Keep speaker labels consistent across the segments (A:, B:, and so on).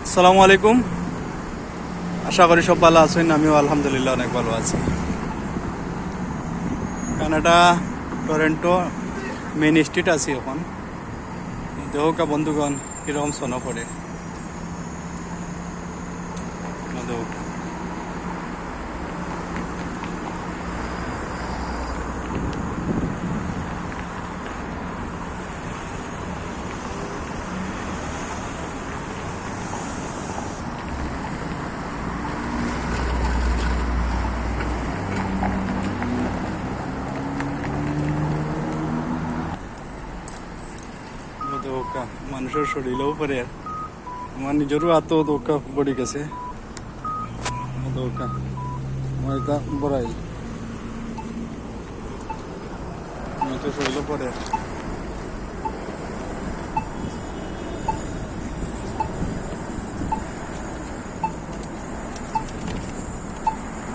A: আসসালামু আলাইকুম। আশা করি সব ভালো আছেন। আমিও আলহামদুলিল্লাহ অনেক ভালো আছি। কানাডা টরেন্টো মেইন স্ট্রিট আছি এখন। দেহকা বন্ধুগণ কিরকম শোনা পড়ে দৌকা মানুষের শরীরেও পরে আমার নিজেরও এত দৌকা পড়ে গেছে। দৌকা এটা বড়াই তো শরীরও পরে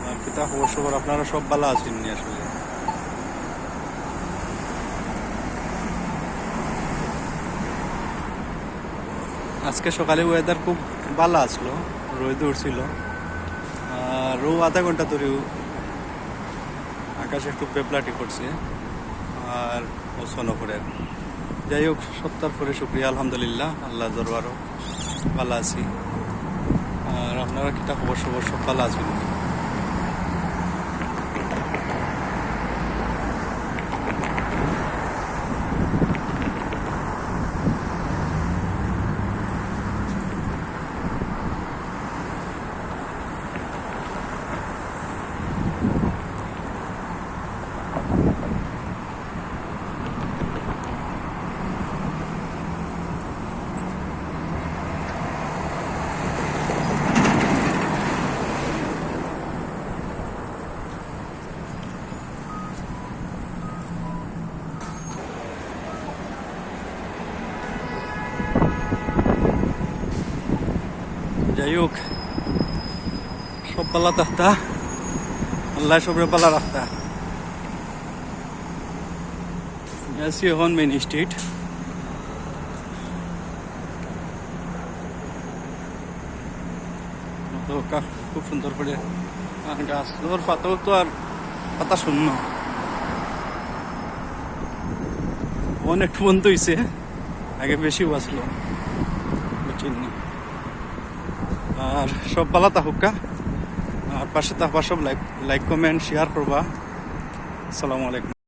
A: আর কিতা খবর আপনারা সব ভালো আছেন নি? আসলে আজকে সকালে ওয়েদার খুব ভালো আসলো, রোদ উঠছিল আর আধা ঘন্টা ধরেও আকাশে একটু পেপলাটি করছে আর ওসনও করে। যাই হোক, সত্তর পরে শুক্রিয়া আলহামদুলিল্লাহ, আল্লাহ দরবারও ভালো আছি। আর আপনারা কিতা খবর সব ভালো আছেন? যাই হোক, সব পালা তাহতা আল্লাহ সবরে পালা রাখতা। আছি এখন মেইন স্ট্রিট। তো খুব সুন্দর করে গাছ তোর পাতাও তো আর পাতা শূন্য, অনেক বন্ধ হয়েছে, আগে বেশি বাঁচলো বুঝছেন। আর সব পালা তাহুকা, আর পাশে তাহবা সব লাইক কমেন্ট শেয়ার করবা। আসসালামু আলাইকুম।